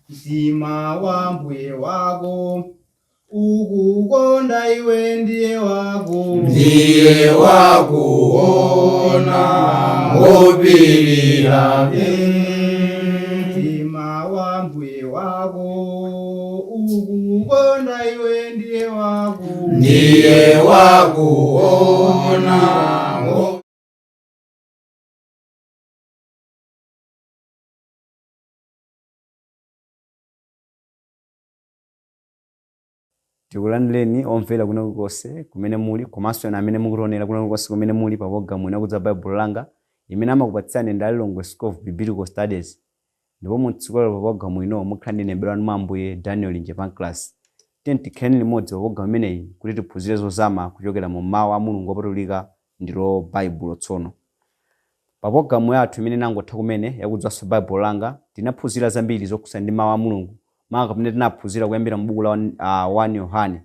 mtima wa mbuye wako ukukonda iwe ndiye wakuona wopirira mtima wa mbuye wako ukukonda iwe ndiye wakuona. Tikulandireni omvera kuno konse kumene muli komanso ena amene mukutionera kuno konse kumene muli pa programu inakudza Bible langa imene amakupatsani ndalilongo School of Biblical Studies. Ndipo mutsikulo pa programu ino mukhala ndi nembero anu Ambuye Daniel Njepan class. Tikhaleni limodzi pa programu imeneyi kuti tiphunzire zozama kuchokera mu mawu a Mulungu opatulika ndilo Bible tsono. Pa programu yathu imene nangotha kumene yakudzaso Bible langa tinaphunzira zambiri zokhudzana ndi mawu a Mulungu. Maka pamene tinaphunzira kuyambira m'buku la 1 Yohane.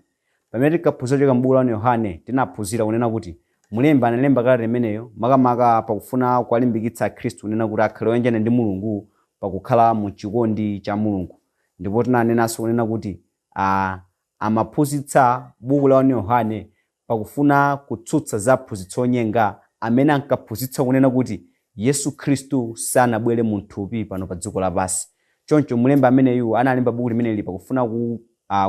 Pamene tikaphunzira kuchokera m'buku la 1 Yohane tinaphunzira kunena kuti mulembi analemba kalata imeneyo makamaka pakufuna kuwalimbikitsa Khristu kunena kuti akhale oyanjana ndi Mulungu pakukhala mu chikondi cha Mulungu. Ndipo tinanenanso kunena kuti amaphunzitsa buku la 1 Yohane pakufuna kutsutsa zaphunzitso onyenga amene ankaphunzitsa kunena kuti Yesu Khristu sanabwere mu thupi pano pa dziko lapansi. Choncho mulembi ameneyu analemba buku limeneli pakufuna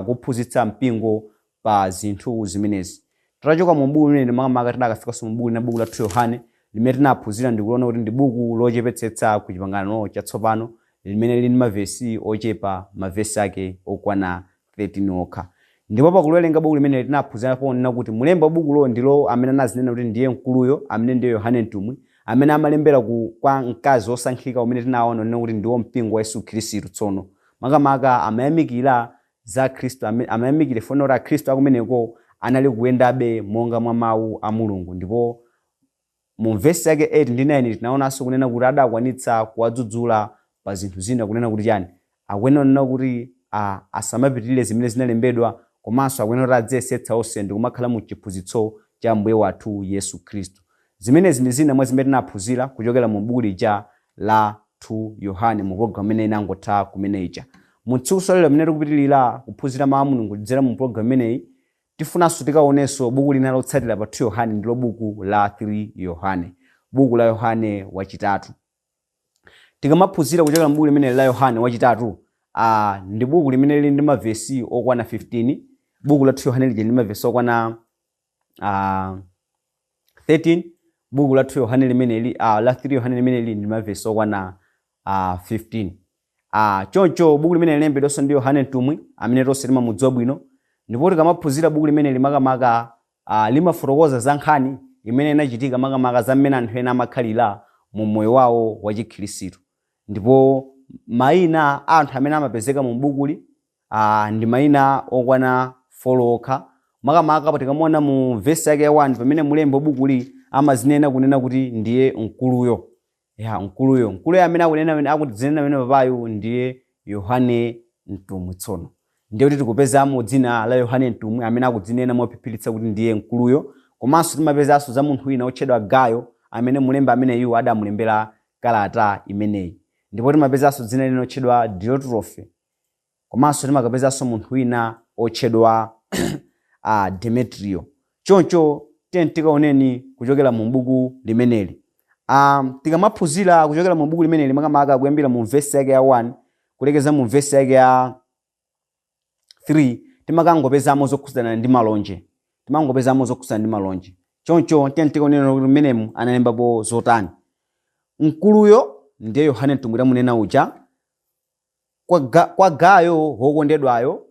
kuphunzitsa mpingo pa zinthu zimenezi. Titachoka mu buku limeneli makamaka tinakafika mu buku la 2 Yohane limene tinaphunzira ndikuona kuti ndi buku lochepetsetsa ku pangano chatsopano limene lili ndi mavesi ochepa, mavesi ake okwana 13 okha. Ndipo pakuwerenga buku limeneli tinaphunzira ponena kuti mulembi wa bukulo ndilo amene anazinena kuti ndiye mkuluyo amene ndiye Yohane mtumwi amene amalembera kwa mkazi osankhika umene tinaona nena kuti ndiwo mpingo wa Yesu Khristu tsono. Makamaka amayamikira za Khristu, amayamikira fono la Khristu akumeneko anali kuyendabe monga mwa mawu a Mulungu. Ndipo mu verse yake 8 ndi 9 tinaonanso kunena kuti adakwanitsa kuwadzudzula pa zinthu zina kunena kuti chani akwenera kuti asamapitirire zimene zinalembedwa komanso akwenera adzesetsa onse ndi kumakhala mu chiphunzitso cha Mbuye wathu Yesu Khristu. Zimenezi ndi zina mwa zimene tinaphunzira kuchokera mu buku lija la 2 Yohane mu programu imene inangotha kumene ija. Mu tsiku lero limene tikupitirira kuphunzira mawu a Mulungu kudzera mu programu imeneyi tifunanso tikaonenso buku lina lotsatira pa 2 Yohane ndilo buku la 3 Yohane, buku la Yohane wachitatu. Tikamaphunzira kuchokera mu buku limene la Yohane wachitatu ndi buku limene lili ndi mavesi okwana 15. Buku la 2 Yohane lili ndi mavesi okwana 13. Buku la 2 Yohane limene la 3 Yohane limene lili ndi mavesi okwana 15. Choncho buku limene lilembedwanso ndi Yohane mtumwi amene tonse timamudziwa bwino. Ndipo tikamaphunzira buku limene makamaka limafotokoza za nkhani imene inachitika makamaka za mmene anthu ena amakhalira mu moyo wawo wa Chikhristu. Ndipo mayina anthu amene amapezeka mu bukuli ndi mayina okwana 4 okha. Makamaka tikamuona mu verse yake 1 pamene mulembi wa bukuli amazinena kunena kuti ndiye mkuluyo. Mkuluyo amene akudzinena amene papayu ndiye Yohane mtumwi tsono. Ndiye kuti tikupezamo dzina la Yohane mtumwi amene akudzinena mophiphiritsa kuti ndiye mkuluyo. Komanso timapezanso za munthu wina otchedwa Gayo amene mulembi ameneyu adamulembera kalata imeneyi. Ndipo timapezanso dzina lina otchedwa Diotrofe. Komanso timakapezanso munthu wina otchedwa Demetrio. Choncho tikaoneni kuchokera mu buku limeneli. Tikamaphunzira kuchokera mu buku limeneli makamaka kuyambira mu verse yake ya 1 kulekeza mu verse yake ya 3 timakangopezamo zokhudzana ndi malonje. Choncho tikaoneni kuti mmenemu analembapo zotani. Mkuluyo ndiye Yohane mtumwi tamunena uja. Kwa Gayo wokondedwayo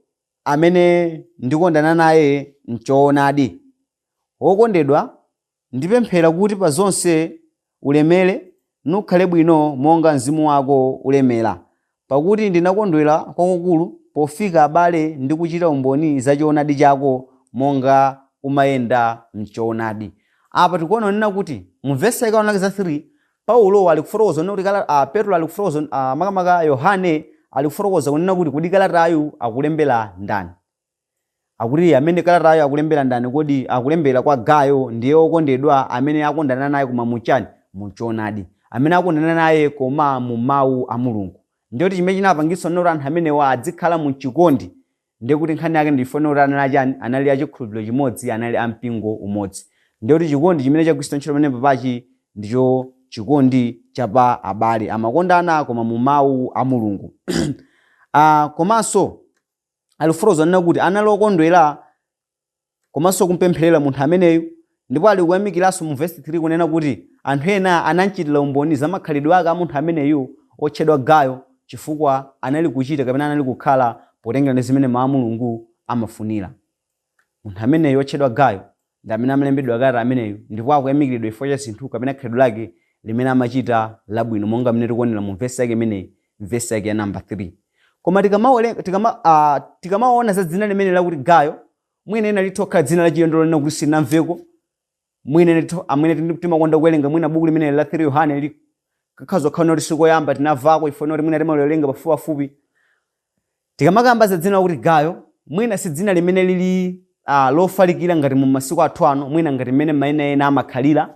amene ndikondana naye mchoonadi. Wokondedwa ndipemphera kuti pa zonse ulemere nukhale bwino monga mzimu wako ulemera. Pakuti ndinakondwera kwakukulu pofika abale ndi kuchita umboni za choonadi chako monga umayenda mchoonadi. Apa tikuona nena kuti mu verse yake 3 Paulo alikufotokoza kuti Petro alikufotokoza makamaka Yohane alikufotokoza kunena kuti kodi kalatayu akulembera ndani. Akuti amene kalatayu akulembera ndani kodi akulembera kwa Gayo ndiye okondedwa amene akondana naye koma muchani muchoonadi. Amene akondana naye koma mu mawu a Mulungu. Ndiyo chimene chinapangitsa kuti anthu amenewa adzikhala mu chikondi, ndiye kuti nkhani yake ndifuna kuti anali achikhulupiriro chimodzi, anali ampingo umodzi. Ndiyo kuti chikondi chimene chagwiritsidwa ntchito pamene papachi ndicho chikondi chapa abale amakondana koma mu mawu a Mulungu. Komanso alifotokoza nena kuti anali okondwera komanso kumpempherera munthu ameneyu, ndipo ali kuyamikiranso mu verse 3 kunena kuti anthu ena anamchitira umboni za makhalidwe ake a munthu ameneyu otchedwa Gayo, chifukwa anali kuchita kapena anali kukhala potengera ndi zimene mawu a Mulungu amafunira. Munthu ameneyu otchedwa Gayo ndi amene amalembedwa kalata ameneyu, ndipo akuyamikiridwa chifukwa cha zinthu kapena khalidwe lake limene amachita labwino, monga mmene tikuonera mu verse yake imeneyi, verse yake ya namba 3. Koma tikamaona za dzina limene lakuti Gayo, mwina ena litokhala dzina la chilendo lina kuti sinamveko, mwina amene timakonda kuwerenga mwina buku limene la 3 Yohane kakhazokhana kuti sikoyamba tinavako ifuna kuti mwina timaliwerenga pafupipafupi. Tikamakamba za dzina lakuti Gayo, mwina si dzina limene lili lofalikira ngati mu masiku athu ano, mwina ngati mmene mayina ena amakhalira.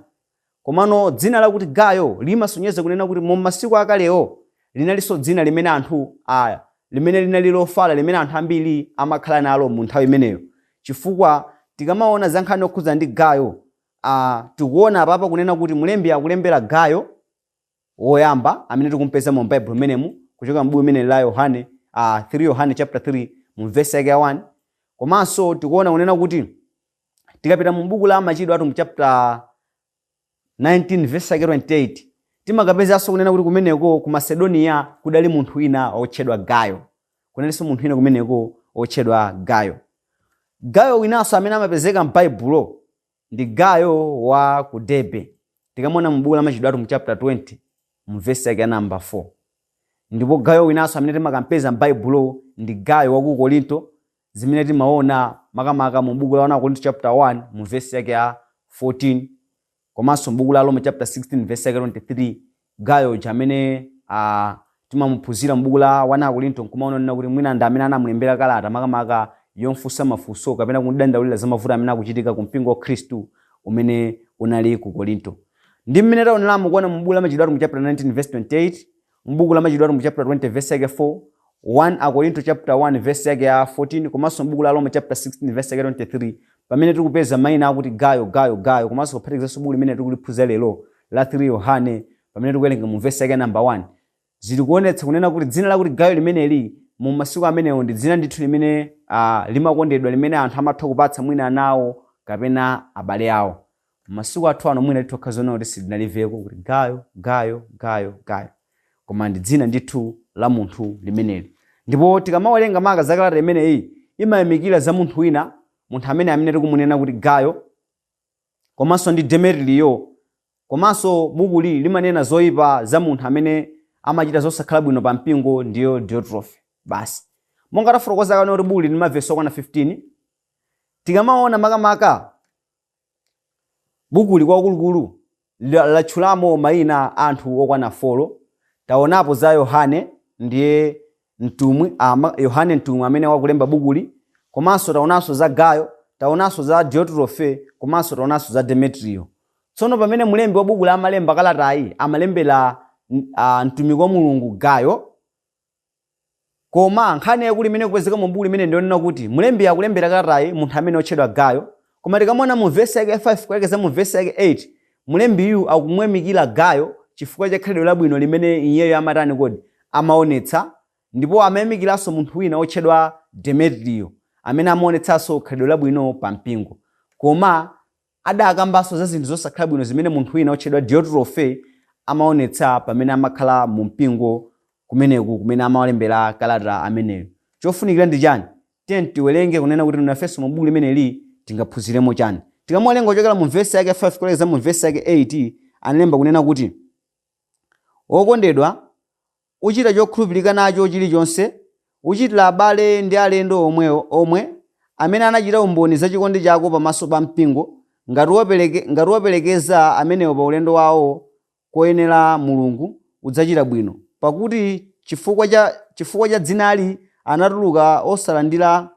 Komano dzina lakuti Gayo limasonyeza kunena kuti mu masiku akalewo linalinso dzina limene anthu limene linali lofala, limene anthu ambiri amakhala nalo mu nthawi imeneyo. Chifukwa tikamaona za nkhani yokhudza ndi Gayo, tikuona apapa kunena kuti mlembi akulembera Gayo woyamba amene tikumpeza mu Bible menemu kuchoka m'buku limene la Yohane, 3 Yohane chapter 3 mu verse yake ya 1. Komanso tikuona kunena kuti tikapita mu buku la Machitidwe athu mu chapter 19 verse yake 28, timakapezanso kunena kuti kumeneko ku Macedonia kudali munthu wina otchedwa Gayo. Kunalinso munthu wina kumeneko otchedwa Gayo. Gayo winanso amene amapezeka m'Baibulo ndi Gayo wa ku Derbe. Tikamona mu buku la Machitidwe athu mu chapter 20 mu verse yake ya namba 4. Ndipo Gayo winanso amene timakampeza m'Baibulo ndi Gayo wa ku Korinto, zimene timaona makamaka mu buku la Korinto chapter 1 mu verse yake ya 14. Komanso mu buku la Roma chapter 16 verse yake 23, Gayo amene timamuphunzira mu buku la 1 Korinto nkumaona kuti mwina ndi amene anamulembera kalata makamaka yomfunsa mafunso kapena kudandaulira za mavuto amene akuchitika ku mpingo wa Khristu umene unali ku Korinto. Ndi mmene taonera kuona mu buku la Machitidwe mu chapter 19 verse 28, mu buku la Machitidwe mu chapter 20 verse yake 4, 1 Korinto chapter 1 verse yake ya 14, komanso mu buku la Roma chapter 16 verse yake 23, pamene tikupeza mayina akuti Gayo, komanso kuphatikizaso buku limene tikuliphunzira lero la 3 Yohane pamene tikuwerenga mu verse yake namba 1. Zili kuonetsa kunena kuti dzina lakuti Gayo limeneli mu masiku amenewo ndi dzina ndithu limene limakondedwa, limene anthu amatha kupatsa mwina anawo kapena abale awo. Masiku athu ano mwina litokha zona kuti silinaliveko kuti Gayo, koma ndi dzina ndithu la munthu limeneli. Ndipo tikamawerenga maka za kalata imeneyi imayamikira za munthu wina, munthu amene tikumunena kuti Gayo, komanso ndi Demetriyo. Komanso buku limanena zoyipa za munthu amene amachita zosakhala bwino pa mpingo, ndiyo Diotrephes. Basi monga tafotokoza kana kuti buku lili mavesi okwana 15, tikamaona makamaka buku likulukulu latchulamo mayina anthu okwana 4. Taonapo za Yohane, ndiye mtumwi, Yohane mtumwi amene wakulemba bukuli. Komanso taonanso za Gayo, taonanso za Diotrephes, komanso taonanso za Demetriyo. Tsono pamene mulembi wa buku la amalemba kalatayi amalembera mtumiki wa Mulungu Gayo, koma nkhani yakuli imene kupezeka mu buku limene ndionena kuti mulembi akulembera kalatayi munthu amene otchedwa Gayo. Koma tikamona mu verse yake 5 kulekeza mu verse yake 8, mulembiyu akumuyamikira Gayo chifukwa cha khalidwe labwino limene iyeyo amatani kodi amaonetsa, ndipo amayamikiranso munthu wina otchedwa Demetriyo amene amaonetsanso khalidwe labwino pa mpingo. Koma adakambanso za zinthu zosakhala bwino zimene munthu wina otchedwa Diotrephes amaonetsa pamene amakhala mu mpingo kumeneku kumene amawalembera kalata ameneyo. Chofunikira ndi chani? Tiyeni tiwerenge kunena kuti nafenso mu buku limeneli tingaphunziremo chani. Tikamuwerenga kuchokera mu verse yake 5 kulekeza mu verse yake 8, analemba kunena kuti okondedwa, uchita chokhulupirika nacho chilichonse, uchitira abale ndi alendo omwe amene anachita umboni za chikondi chako pamaso pa mpingo, ngati woperekeza amenewo pa ulendo wawo koyenera Mulungu, udzachita bwino. Pakuti chifukwa cha dzinali anatuluka osalandira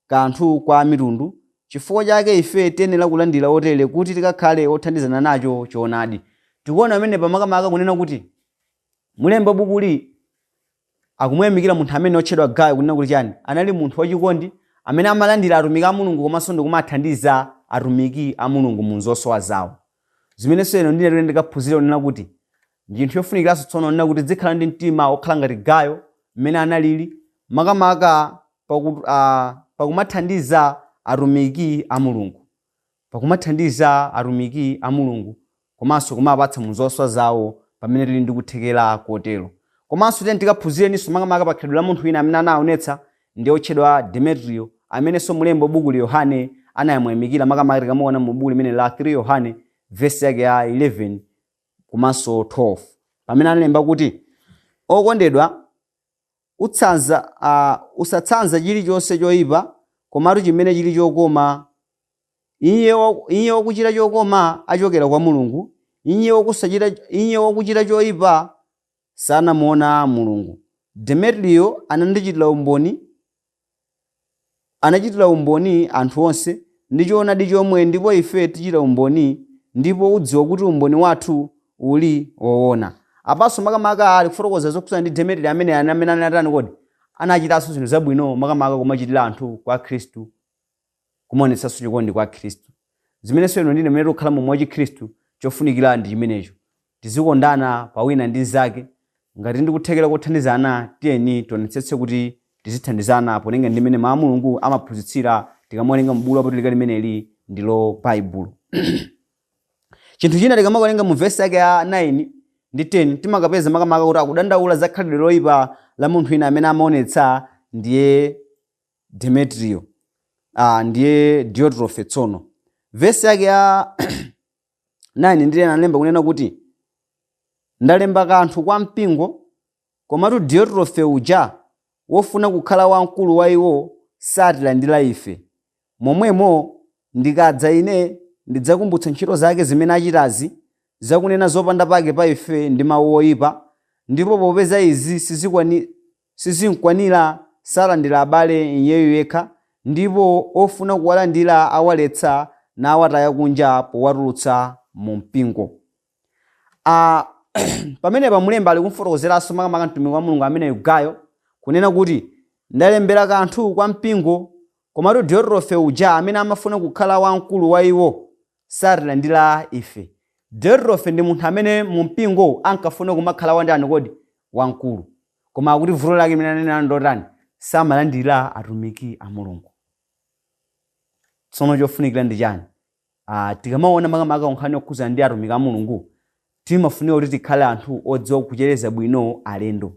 kanthu kwa mitundu. Chifukwa chake ife tiyenera kulandira otere kuti tikakhale othandizana nacho choonadi. Tikuona amene pamakamaka kunena kuti mulemba bukuli akumuyamikira munthu amene otchedwa Gayo kunena kuti chani, anali munthu wachikondi amene amalandira atumiki a Mulungu komanso ndikumathandiza atumiki a Mulungu mu zosowa zawo. Zimenenso ino ndine ndikaphunzira kunena kuti chinthu chofunikiranso tsono nena kuti dzikhala ndi mtima okhala ngati Gayo mmene analili makamaka pakumathandiza atumiki a Mulungu, pakumathandiza atumiki a Mulungu komanso kumapatsa mu zosowa zawo pamene tili ndi kuthekera kotero. Komanso tikaphunzire niso makamaka pakhalidwe la munthu wina amene anaonetsa ndi otchedwa Demetrio amenenso mulembo buku la Yohane anayamuyamikira makamaka tikamuona mu buku limene la 3 Yohane verse yake ya 11 komanso 12 pamene analemba kuti okondedwa usatsanza chilichonse choyipa komatu chimene chili chokoma. Iye wokuchita chokoma achokera kwa Mulungu. Iye wokuchita choyipa sanamuona Mulungu. Demetrio anachitira umboni anthu onse ndi choonadi chomwe, ndipo ife tichita umboni ndipo udziwa kuti umboni wathu uli woona. Apanso makamaka ali kufotokoza zokhudzana ndi Demetrio amene anatani kodi anachitanso zinthu zabwino makamaka kumachitira anthu kwa Khristu, kumaonetsanso chikondi kwa Khristu. Zimenenso ino ndine mmene tikukhala momwe wa Chikhristu chofunikira ndi chimenecho, tizikondana pawina ndi nzake. Ngati ndikuthekera kuthandizana tiyeni tionetsetse kuti tizithandizana ponenga ndi mmene mawu a Mulungu amaphunzitsira tikamuwerenga m'buku lopatulika limeneli ndilo Baibulo. Chinthu china tikamawerenga mu verse yake ya 9 ndi 10 timakapeza makamaka kuti akudandaula za khalidwe loyipa la munthu wina amene amaonetsa ndiye Demetrio, ndiye Diotrephe tsono. Verse yake ya 9 ndiye analemba kunena kuti ndalemba kanthu kwa mpingo, komatu Diotrephe uja wofuna kukhala wamkulu wa iwo satilandira ife. Momwemo ndikadza ine ndidzakumbutsa ntchito zake zimene achitazi zakunena zopanda pake pa ife ndi mawu oyipa, ndipo popeza izi sizinkwanira salandira abale iyeyo yekha, ndipo ofuna kuwalandira awaletsa nawataya kunja powatulutsa mu mpingo. Pamene pamulemba ali kumfotokozeranso makamaka mtumiki wa Mulungu amene Gayo kunena kuti ndalembera kanthu kwa mpingo, komatu Diotrephe uja amene amafuna kukhala wamkulu wa iwo satilandira ife. Diotrephe ndi munthu amene mu mpingo ankafuna kumakhala wandani kodi wamkulu, koma akuti vuto lake limene anena ndotani samalandira atumiki a Mulungu. Tsono chofunikira ndi chani? Tikamaona makamaka nkhani yokhudzana ndi atumiki a Mulungu timafunika kuti tikhale anthu odziwa kuchereza bwino alendo.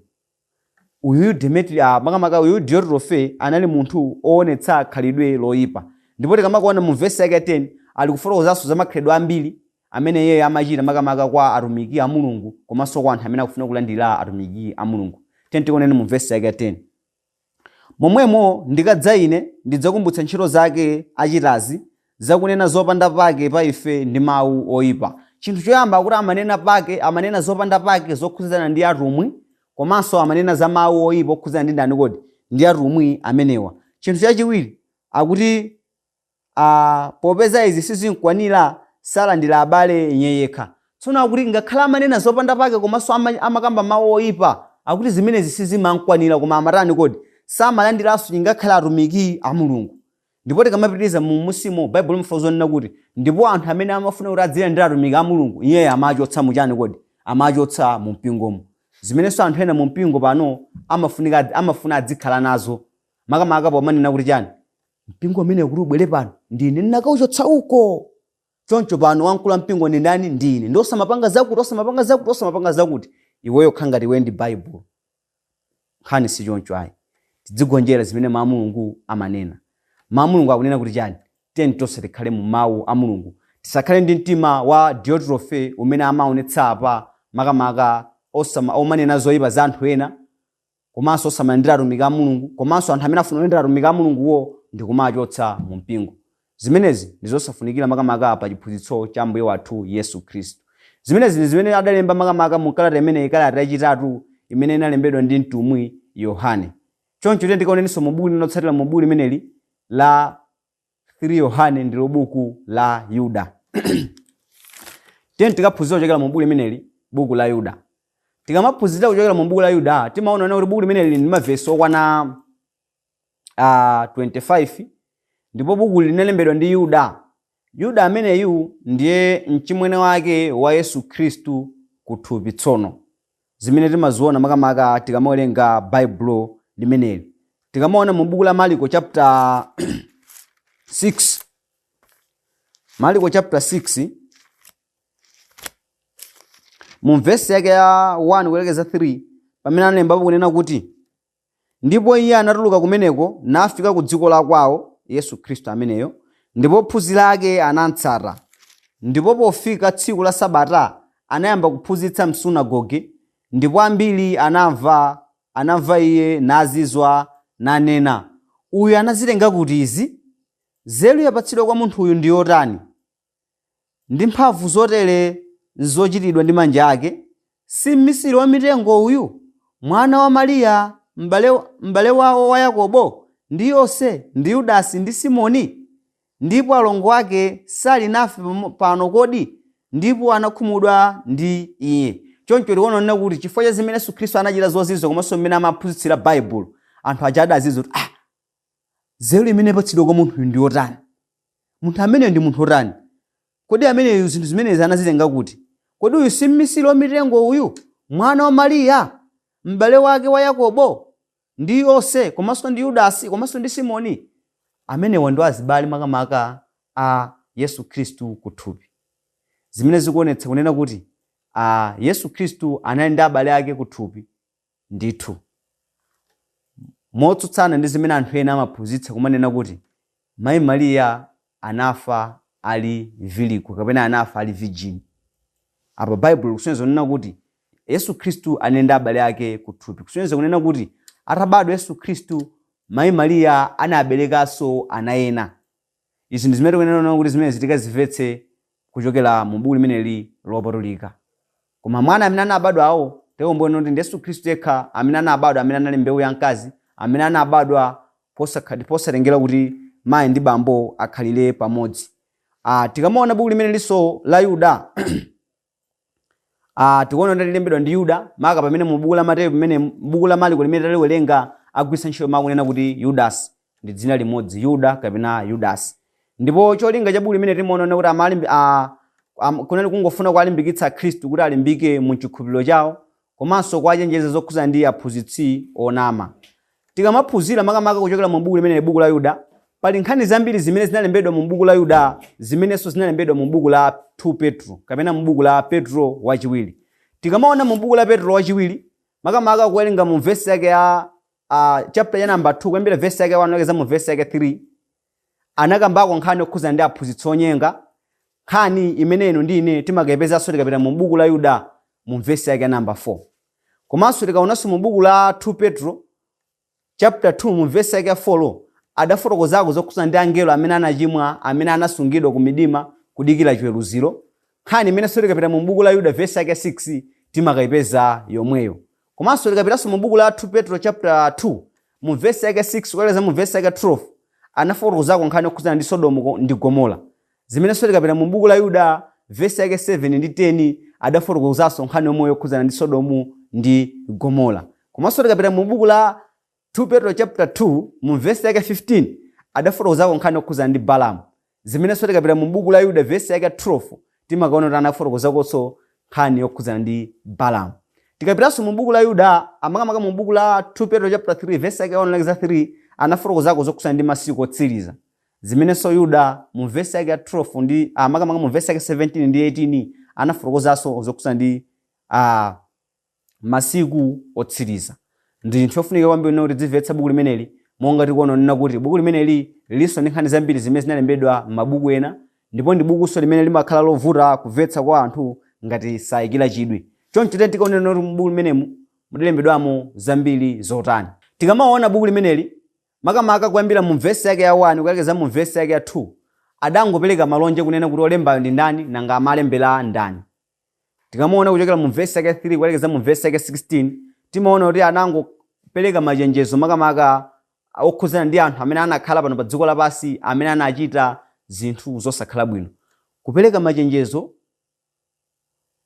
Uyu Demetrio makamaka uyu Diotrephe anali munthu oonetsa khalidwe loyipa, ndipo tikamakuona mu verse yake 10 ali kufotokozanso za makhalidwe ambiri amene yeye amachita makamaka kwa atumiki a Mulungu komanso kwa anthu amene akufuna kulandira atumiki a Mulungu. Tikoneni mu verse yake 10. Momwemo ndikadza ine ndidzakumbutsa ntchito zake achitazi zakunena zopanda pake pa ife ndi mawu oyipa. Chinthu choyamba akuti amanena zopanda pake zokhudzana ndi atumwi, komanso amanena za mawu oyipa okhudzana ndi ndani kodi ndi atumwi amenewa. Chinthu chachiwiri akuti popeza izi sizinkwanira salandira abale iye yekha. Tsono akuti ngakhala amanena zopanda pake komanso amakamba mawu oyipa, akuti zimenezi sizimankwanira koma amatani kodi samalandiranso ngakhala atumiki a Mulungu. Ndipo tikamapitiriza mu musimo Baibulo limafotokoza nena kuti ndipo anthu amene amafuna kuti adzilandira atumiki a Mulungu iye amachotsa muchani kodi amachotsa mu mpingomo. Zimenenso anthu ena mu mpingo pano amafuna adzikhala nazo makamaka pomanena kuti chani mpingo amene kuti ubwere pano ndine ndinakauchotsa uko, choncho pano wamkulu wa mpingo ndi ndani? Ndine. Ndosamapanga zakuti iweyo khala ngati iwe ndi Baibulo. Nkhani si choncho ayi. Tidzigonjera zimene mawu a Mulungu amanena. Mawu a Mulungu akunena kuti chani tiyeni tonse tikhale mu mawu a Mulungu, tisakhale ndi mtima wa Diotrephe umene amaonetsa apa makamaka omanena zoyipa za anthu ena, komanso osamalandira atumiki a Mulungu, komanso anthu amene afuna kulandira atumiki a Mulunguwo ndi kumachotsa mu mpingo. Zimenezi ndi zosafunikira makamaka pa chiphunzitso cha Mbuye wathu Yesu Khristu. Zimenezi ndi zimene adalemba makamaka mu kalata imene kalata yachitatu imene inalembedwa ndi mtumwi Yohane. Choncho tiyeni tikaonenso mu buku linotsatira mu buku limeneli la 3 Yohane ndilo buku la Yuda. Tiyeni tikaphunzira kuchokera mu buku limeneli buku la Yuda. tikamaphunzira kuchokera mu buku la Yuda timaona kuti buku limene lili ndi mavesi okwana 25 ndipo buku linalembedwa ndi Yuda. Yuda ameneyu ndiye mchimwene wake wa Yesu Khristu kuthupi tsono, zimene timaziona makamaka tikamawerenga Baibulo limeneli. Tikamaona mu buku la Marko chapter 6, Marko chapter 6 mu verse yake ya 1 kulekeza 3 pamene analemba kunena kuti ndipo iye anatuluka kumeneko nafika ku dziko la kwawo Yesu Khristu ameneyo, ndipo ophunzira ake anamutsata. Ndipo pofika tsiku la Sabata anayamba kuphunzitsa msunagoge, ndipo ambiri anamva iye nazizwa nanena, uyu anazitenga kuti izi? Nzeru yapatsidwa kwa munthu uyu ndi yotani? Ndi mphamvu zotere zochitidwa ndi manja ake? Si mmisiri wa mitengo uyu, mwana wa Mariya, m'bale wawo wa Yakobo ndi Yose ndi Yudasi ndi Simoni? Ndipo alongo ake sali nafe pano kodi? Ndipo anakhumudwa ndi iye. Choncho tikuona kuti chifukwa cha zimene Yesu Khristu anachita zozizwa komanso mmene amaphunzitsira Baibulo, anthu aja adazizwa kuti nzeru imene yapatsidwa kwa munthu ndi yotani? Munthu ameneyo ndi munthu otani? Kodi ameneyo zinthu zimenezi anazitenga kuti? Kodi uyu si mmisiri wa mitengo uyu, mwana wa Mariya, m'bale wake wa Yakobo ndi Yose komanso ndi Yudasi komanso ndi Simoni? Amenewa ndo azibale makamaka a Yesu Khristu kuthupi. Zimene zikuonetsa kunena kuti Yesu Khristu anali ndi abale ake kuthupi ndithu. Motsutsana ndi zimene anthu ena amaphunzitsa kumanena kuti mayi Mariya anafa ali viliku kapena anafa ali virgin. Apa Bible kusonyeza kunena kuti Yesu Khristu anali ndi abale ake kuthupi. Kusonyeza kunena kuti atabadwa Yesu Khristu, mayi Mariya anaberekaso ana ena. Izi ndi zimene tikunena kuti zimene zitikazimvetse kuchokera mu buku limeneli lopatulika. Koma mwana amene anabadwa awo tikumbukira kuti ndi Yesu Khristu yekha amene anabadwa, amene anali mbewu ya mkazi, amene anabadwa posatengera kuti mayi ndi bambo akhalire pamodzi. Tikamaona buku limene liso la Yuda tikuona kuti lilembedwa ndi Yuda, maka pamene mu buku la Mateyu pamene buku la Marko limene taliwerenga agwisa ntchito makunena kuti Yudasi ndi dzina limodzi, Yuda kapena Yudasi. Ndipo cholinga cha buku limene timaona kuti kunali kungofuna kuwalimbikitsa Khristu kuti alimbike mu chikhulupiriro chawo komanso kuwachenjeza zokhuza ndi aphunzitsi onama. Tikamaphunzira makamaka kuchokera mu buku limene buku la Yuda, pali nkhani zambiri zimene zinalembedwa mu buku la Yuda zimenenso zinalembedwa mu buku la 2 Petro kapena mu buku la Petro wachiwiri. Tikamaona mu buku la Petro wachiwiri makamaka kuwerenga mu verse yake ya chapter ya number 2 kuyambira verse yake 1 kulekeza mu verse yake 3 anakambako nkhani yokhuza ndi aphunzitsi onyenga. Nkhani imeneyo ndi ine timakayipezanso tikapita mu buku la Yuda mu verse yake number 4. Komanso tikaonanso mu buku la 2 Petro chapter 2 mu verse yake 4 adafotokozako zokhuza ndi angelo amene anachimwa, amene anasungidwa ku midima kudikira chiweruziro. Nkhani imenenso tikapita mu buku la Yuda verse yake 6 timakayipeza yomweyo. Komanso tikapitanso mu buku la 2 Petro chapter 2 mu verse yake 6 kulekeza mu verse yake 12 anafotokozako nkhani yokhuza ndi Sodomu ndi Gomora. Zimenenso tikapita mu buku la Yuda verse yake 7 ndi 10 adafotokozanso nkhani yomweyo yokhuza ndi Sodomu ndi Gomora. Komanso tikapita mu buku la 2 Petro chapter 2 mu verse yake 15 adafotokozako nkhani yokhuza ndi Balamu. Zimenenso tikapita mu buku la Yuda verse yake 12 timakaona kuti anafotokozakonso nkhani yokhuza ndi Balamu. Tikapitanso mu buku la Yuda makamaka mu buku la 2 Petro chapter 3 verse yake 1-3 anafotokozako zokhuza ndi masiku otsiriza. Zimenenso Yuda mu verse yake 12 ndi makamaka mu verse yake 17 ndi 18 anafotokozanso zokhuza ndi masiku otsiriza. Ndi chinthu chofunika kwambiri kuti timvetsa buku limeneli monga tikuona kuti buku limeneli lilinso ndi nkhani zambiri zimene zinalembedwa m'mabuku ena, ndipo ndi bukuso limene limakhala lovuta kumvetsa kwa anthu ngati sayikira chidwi. Choncho tikaona kuti buku limenemu mulembedwamo zambiri zotani. Tikamaona buku limeneli makamaka kuyambira mu verse yake ya 1 kulekeza mu verse yake ya 2 adangopereka malonje kunena kuti olembayo ndi ndani nanga amalembera ndani. Tikamaona kuchokera mu verse yake 3 kulekeza mu verse yake 16 timaona kuti anangopereka machenjezo makamaka okhuzana ndi anthu amene anakhala pano pa dziko lapansi amene anachita zinthu zosakhala bwino. Kupereka machenjezo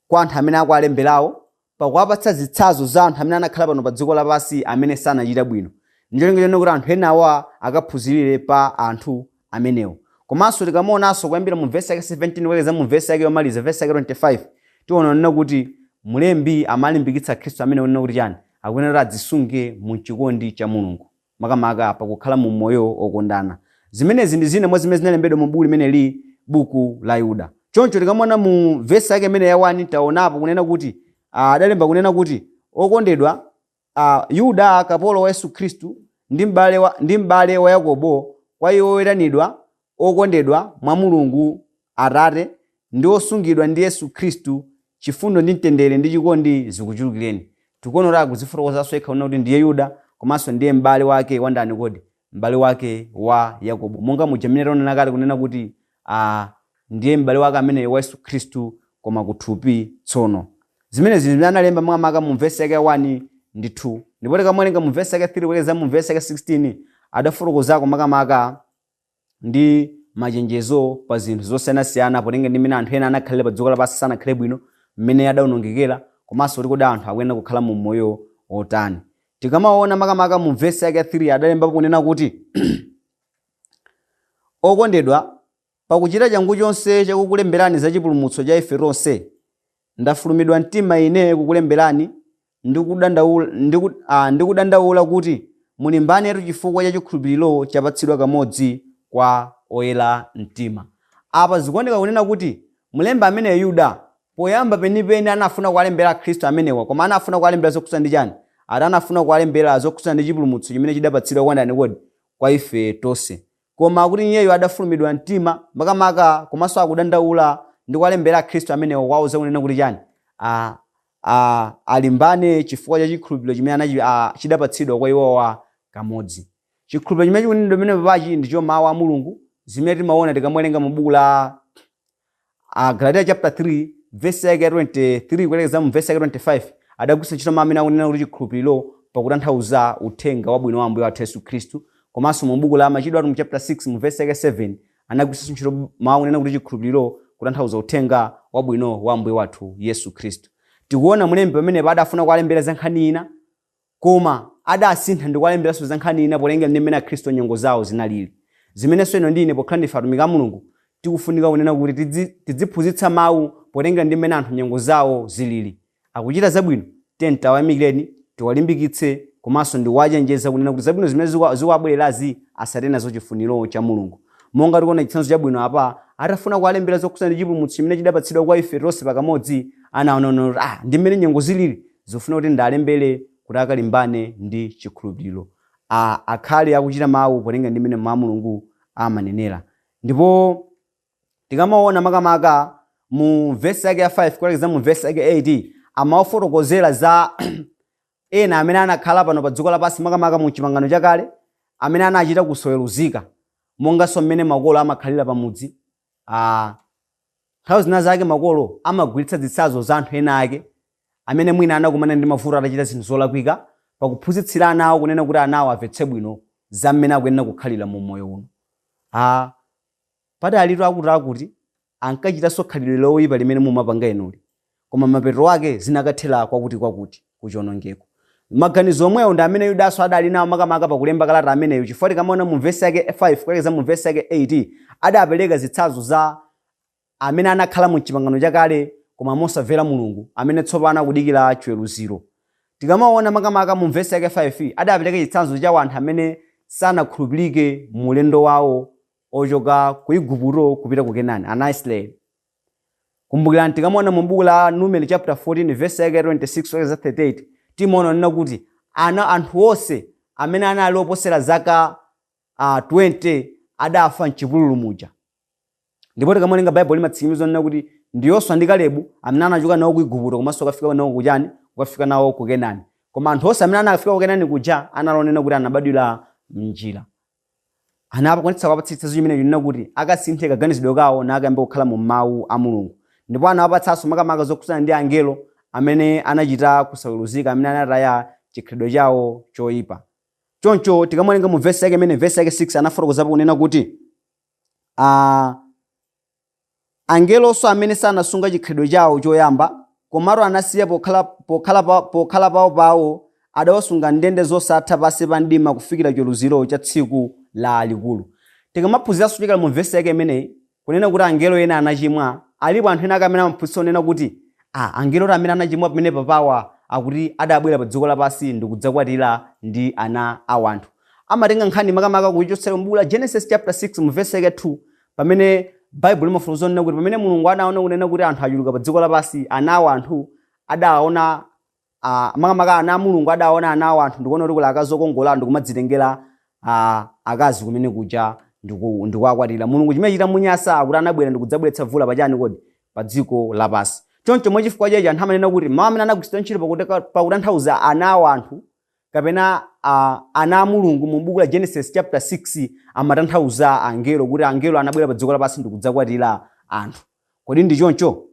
kwa anthu amene akuwalemberawo pakuwapatsa zitsanzo za anthu amene anakhala pano pa dziko lapansi amene sanachita bwino. Ndicho linga kuti anthu enawa akaphunzirire pa anthu amenewo. Komanso tikamaonanso kuyambira mu vesi yake 17 kulekeza mu vesi yake yomaliza vesi yake 25 tiona kuti mlembi amalimbikitsa Khristu amene onena kuti chani akuyenera adzisunge mu chikondi cha Mulungu makamaka pakukhala mu moyo okondana. Zimenezi ndi zina mwa zimene zinalembedwa mu buku limene li buku la Yuda. Choncho tikamaona mu vesi yake imene ya 1 taonapo kunena kuti adalemba kunena kuti okondedwa, Yuda kapolo wa Yesu Khristu ndi m'bale wa Yakobo, kwa iwo oyeranidwa okondedwa mwa Mulungu Atate ndi osungidwa ndi Yesu Khristu, chifundo ndi mtendere ndi chikondi zikuchulukireni. Tikuonera kuzifotokozanso yekha kuti ndiye Yuda komanso ndiye m'bale wake wa ndani kodi? M'bale wake wa Yakobo. Monga mujamene ronena kale kunena kuti ndiye m'bale wake amene wa Yesu Khristu koma kuthupi tsono. Zimene zimene analemba makamaka mu vesi yake 1 ndi 2. Ndipo tikamwerenga mu vesi yake 3 kulekeza mu vesi yake 16 adafotokozako makamaka ndi machenjezo pa zinthu zosiyanasiyana potengera ndi mmene anthu ena anakhalira pa dziko lapansi sanakhale bwino, mmene adawonongekera komanso kuti anthu akuyenera kukhala mu moyo otani. Tikamaona makamaka mu vesi yake 3 adalemba kunena kuti okondedwa, pakuchita changu chonse chakukulemberani za chipulumutso cha ife tonse, ndafulumidwa mtima ine kukulemberani ndikudandaula kuti mulimbane chifukwa cha chikhulupiriro chapatsidwa kamodzi kwa oyera mtima. Apa zikuoneka kunena kuti mlembi amene Yuda poyamba penipeni anafuna kuwalembera Khristu amenewa, koma anafuna kuwalembera zokhudzana ndi chani? Anafuna kuwalembera zokhudzana ndi chipulumutso chimene chidapatsidwa kwa ndani kodi? Kwa ife tonse. Koma kuti iyeyo adafulumidwa mtima makamaka komanso akudandaula ndi kuwalembera Khristu amenewa wauza kunena kuti chani? Alimbane chifukwa cha chikhulupiriro chimene chidapatsidwa kwa iwowa kamodzi. Chikhulupiriro chimene chikunenedwa pamene papachi ndicho mawu a Mulungu, zimene timaona tikamwerenga mu buku la Galatiya chapter 3 vesi yake 23 kulekeza mu vesi yake 25 adagwiritsa ntchito mawu amene akunena kuti chikhulupiriro pakutanthauza uthenga wabwino wa Ambuye wathu Yesu Khristu. Komanso mu buku la Machitidwe mu chapter 6 mu vesi yake 7 anagwiritsa ntchito mawu akunena kuti chikhulupiriro kutanthauza uthenga wabwino wa Ambuye wathu Yesu Khristu. Tikuona mlembi pamene adafuna kuwalembera za nkhani ina, koma adasintha ndi kuwalemberanso za nkhani ina polengera ndi mmene Khristu nyengo zawo zinalili. Zimenenso ino ndine pokhala ndife atumiki a Mulungu tikufunika kunena kuti tidziphunzitsa mawu polengera ndi mmene anthu nyengo zawo zilili. Akuchita zabwino tawayamikireni, tiwalimbikitse komanso ndiwachenjeza kunena kuti zabwino zimene zikuwabwererazi asati nazo chifuniro cha Mulungu. Monga tikuona chitsanzo chabwino apa atafuna kuwalembera zokhudzana ndi chipulumutso chimene chidapatsidwa kwa ife tonse pakamodzi, anaona ndi mmene nyengo zilili zifuna kuti ndalembere kuti akalimbane ndi chikhulupiriro. Akhale akuchita mawu polengera ndi mmene mawu a Mulungu amanenera. Ndipo tikamaona makamaka mu vesi yake ya 5 kulekeza mu vesi yake 8 amafotokozera za ena amene anakhala pano pa dziko lapansi makamaka mu chipangano chakale amene anachita kusoweruzika monganso mmene makolo amakhalira pamudzi. Nthawi zina zake makolo amagwiritsa zitsanzo za anthu ena ake amene mwina anakumana ndi mavuto atachita zinthu zolakwika pakuphunzitsira ana awo kunena kuti ana awo amvetse bwino za mmene akuyenera kukhalira mu moyo uno. Padalitu akuti ankachitanso khalidwe loyipa limene mumapanga inuli, koma mapeto ake zinakathera kwakuti kuchonongeko. Maganizo omwewo ndi amene Yudaso adali nawo makamaka pakulemba kalata ameneyo, chifukwa tikamaona mu vesi yake 5 kulekeza mu vesi yake 8 adapereka zitsanzo za amene anakhala mu chipangano chakale koma mosamvera Mulungu, amene tsopano akudikira chiweruziro. Tikamaona makamaka mu vesi yake 5 adapereka chitsanzo cha anthu amene sanakhulupirike mu ulendo wawo ochoka ku Igupto kupita ku Kenani, ana Israeli. Kumbukirani tikamaona mu buku la Numeri chapter 14 vesi yake 26 kulekeza 38 timaona nena kuti anthu onse amene anali oposera zaka 20 adafa m'chipululu muja. Ndipo tikamaona Bible limatsimikiza nena kuti ndi Yoswa ndi Kalebu amene anachoka nawo ku Igupto komanso akafika nawo kuchani, kukafika nawo ku Kenani. Koma anthu onse amene anafika ku Kenani kuja analonena kuti anabadwira m'njira. Anapakwanitsa kuwapatsa chitsanzo chimene chinena kuti akasinthe kaganizidwe kawo nakayambe kukhala mu mawu a Mulungu. Ndipo anawapatsanso makamaka zokhudzana ndi angelo amene anachita kusaweruzika, amene anataya chikhalidwe chawo choyipa. Choncho tikamawerenga mu vesi yake imene vesi yake 6 anafotokozapo kunena kuti angelonso amene sanasunga chikhalidwe chawo choyamba komatu anasiya pokhala pawo adawasunga ndende zosatha pansi pa mdima kufikira chiweruziro cha tsiku la likulu. Tikamaphunziranso chikala mu vesi yake imeneyi kunena kuti angelo ena anachimwa, alipo anthu ena akamene amaphunzitsa onena kuti angelo amene anachimwa pamene papawa akuti adabwera pa dziko lapansi ndikudzakwatira ndi ana a wanthu. Amatenga nkhani makamaka kuichotsera m'buku la Genesis chapter 6 mu vesi yake 2 pamene Bible limafotokoza onena kuti pamene Mulungu anaona kunena kuti anthu achuluka pa dziko lapansi, ana a wanthu adaona makamaka ana a Mulungu adaona ana a wanthu ndikuona kuti kuli akazi okongola ndikumadzitengera akazi kumene kuja ndikuakwatira. Mulungu chimene chita munyasa akuti anabwera ndikudzabweretsa vula pachani kodi pa dziko lapansi. Choncho mwachifukwa chechi anthu amanena kuti mawu amene anagwiritsidwa ntchito pakutanthauza ana a wanthu kapena ana a Mulungu mu buku la Genesis chapter 6 amatanthauza angelo, kuti angelo anabwera pa dziko lapansi ndikudzakwatira anthu. Kodi ndi choncho?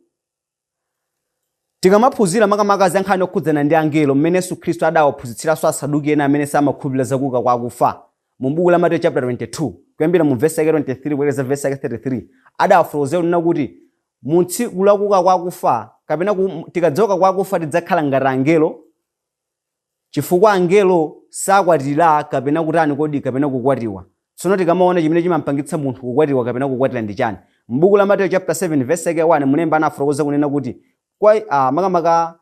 Tikamaphunzira makamaka za nkhani okhudzana ndi angelo mmene Yesu Khristu adawaphunzitsiranso Asaduki ena amene samakhulupirira zakuuka kwa akufa mu buku la Mateyu chapter 22 kuyambira mu vesi yake 23 kuelekeza vesi yake 33 adawafotokozera kunena kuti mu tsiku la kuuka kwa akufa kapena tikadzoka kwa akufa tidzakhala ngati angelo, chifukwa angelo sakwatira kapena kutani kodi kapena kukwatiwa. Tsono tikamaona chimene chimampangitsa munthu kukwatiwa kapena kukwatira ndi chani, m'buku la Mateyu chapter 7 vesi yake 1 mulemba anafotokoza kunena kuti kwa makamaka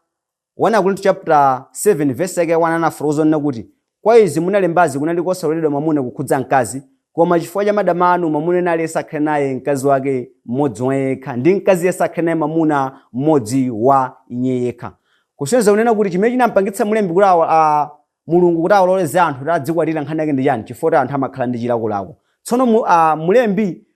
1 Korinto chapter 7 vesi yake 1 anafotokoza kunena kuti kwa izi munalembazi kunali kosaloledwa mwamuna kukhudza mkazi, koma chifukwa cha madama anu mwamuna ena aliyense akhale naye mkazi wake mmodzi yekha, ndi mkazi yense akhale naye mwamuna mmodzi wa iye yekha. Kusonyeza kunena kuti chimene chinampangitsa mulembi kuti Mulungu kuti awaloleze anthu kuti adzikwatira nkhani yake ndi chani, chifukwa anthu amakhala ndi chilakolako. Tsono mulembi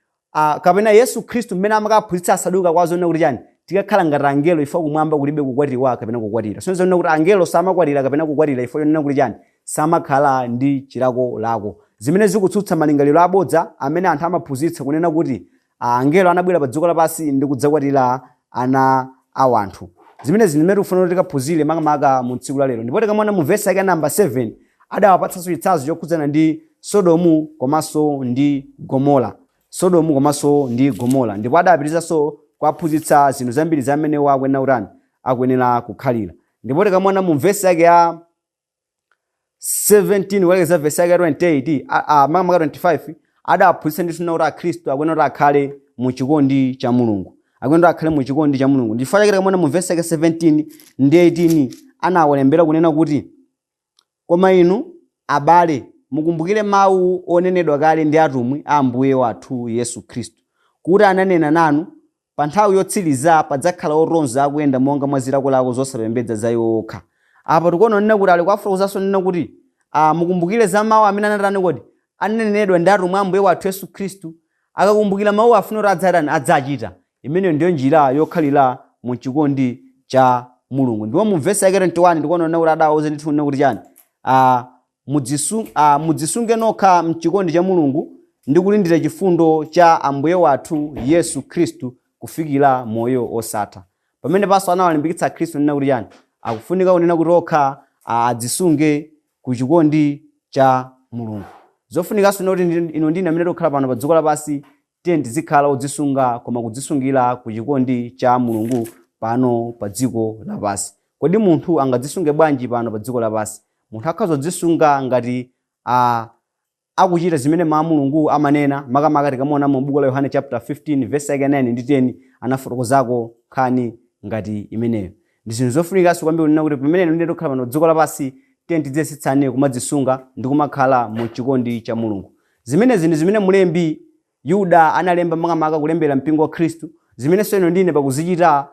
kapena Yesu Khristu mmene amakaphunzitsa Asaduki kwa zonena kuti chani, tikakhala ngati angelo ifa kumwamba kulibe kukwatiwa kapena kukwatira. Kusonyeza kunena kuti angelo samakwatira kapena kukwatira ifa yonena kuti chani, samakhala ndi chilakolako. Zimene zikutsutsa malingaliro abodza amene anthu amaphunzitsa kunena kuti angelo anabwera pa dziko lapansi ndi kudzakwatira ana a wanthu. Zimene zimene tikufuna kuti tikaphunzire makamaka mu tsiku la lero. Ndipo tikamaona mu vesi yake namba 7 adawapatsanso chitsanzo chokhudzana ndi Sodomu komanso ndi Gomora. Sodomu komanso ndi Gomora. Ndipo adapitirizanso kuwaphunzitsa zinthu zambiri zamene akuyenera kukhalira. Ndipo tikamaona mu vesi yake ya 17 kuelekeza vesi yake 28 makamaka 25 adawaphunzitsa ndi kuti Akhristu akuyenera kuti akhale mu chikondi cha Mulungu. Akuyenera akhale mu chikondi cha Mulungu. Ndi chifukwa chake tikamona mu vesi yake 17 ndi 18 anawalembera kunena kuti koma inu abale mukumbukire mawu onenedwa kale ndi atumwi a Ambuye wathu Yesu Khristu, kuti ananena nanu pa nthawi yotsiriza padzakhala otonza akuyenda monga mwa zilakolako zosapembedza za iwo okha. Apa tikuona nena kuti ali kwafotokozanso nena kuti mukumbukire za mawu amene anatani kodi anenedwa ndi atumwi a Ambuye wathu Yesu Khristu. Akakumbukira mawu afuna kuti adzachita. Imeneyo ndiyo njira yokhalira mu chikondi cha Mulungu. Ndipo mu vesi yake 21 ndikuona nena kuti adawauza ndithu nena kuti chani, mudzisunge nokha mchikondi cha Mulungu ndi kulindira chifundo cha Ambuye wathu Yesu Khristu kufikira moyo osatha. Pamene paso anawalimbikitsa Khristu nena kuti chani, akufunika kunena kuti okha adzisunge ku chikondi cha Mulungu. Zofunikanso nena kuti ino ndine amene tikukhala pano pa dziko lapansi tiye tizikhala odzisunga, koma kudzisungira ku chikondi cha Mulungu pano pa dziko lapansi. Kodi munthu angadzisunge bwanji pano pa dziko lapansi? Munthu akhoza kudzisunga ngati akuchita zimene mawu a Mulungu amanena. Makamaka tikamaona mu buku la Yohane chapter 15 vesi yake 9 ndi 10 anafotokozako nkhani ngati imeneyo. Ndi zinthu zofunikanso kwambiri kunena kuti pamene inu tikukhala pano pa dziko lapansi tiye tidziyesetsane kumadzisunga ndi kumakhala mu chikondi cha Mulungu. Zimenezi ndi zimene mulembi Yuda analemba makamaka kulembera mpingo wa Khristu. Zimenenso ino ndine pakuzichita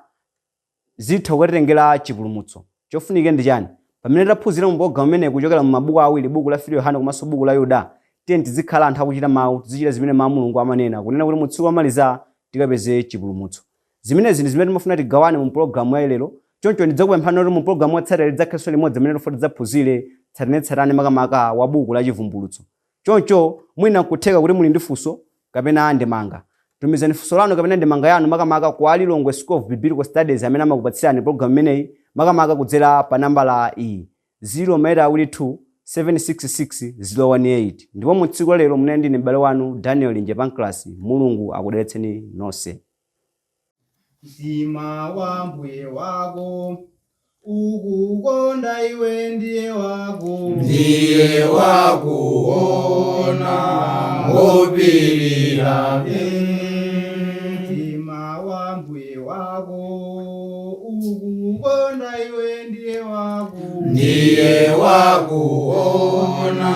zitha kukatitengera chipulumutso. Chofunika ndi chani? Pamene taphunzira mu programu imene kuchokera mu mabuku awiri, buku la Yohane komanso buku la Yuda, tiye tizikhala anthu akuchita mawu, tizichita zimene mawu a Mulungu amanena kunena kuti mu tsiku lomaliza tikapeze chipulumutso. Zimenezi ndi zimene timafuna tigawane mu programu ya lero. Choncho ndidzakupemphani kuti mu programu yotsatira lidzakhalenso limodzi imene tifuna tidzaphunzire tsatanetsatane makamaka wa buku la chivumbulutso. Choncho mwina kutheka kuti muli ndi funso kapena ndemanga, tumizani funso lanu kapena ndemanga yanu makamaka kwa Lilongwe School of Biblical Studies amene amakupatsirani programu imeneyi makamaka kudzera pa nambala iyi 0 766 018. Ndipo mu tsiku lero munali ndi m'bale wanu Daniel Njepanklasi. Mulungu akudalitseni nonse. mtima wa mbuye wako ukukonda iwe ndiye wako wakuona ngopirira mtima wa mbuye wako ukukonda iwe ndiye wako wakuona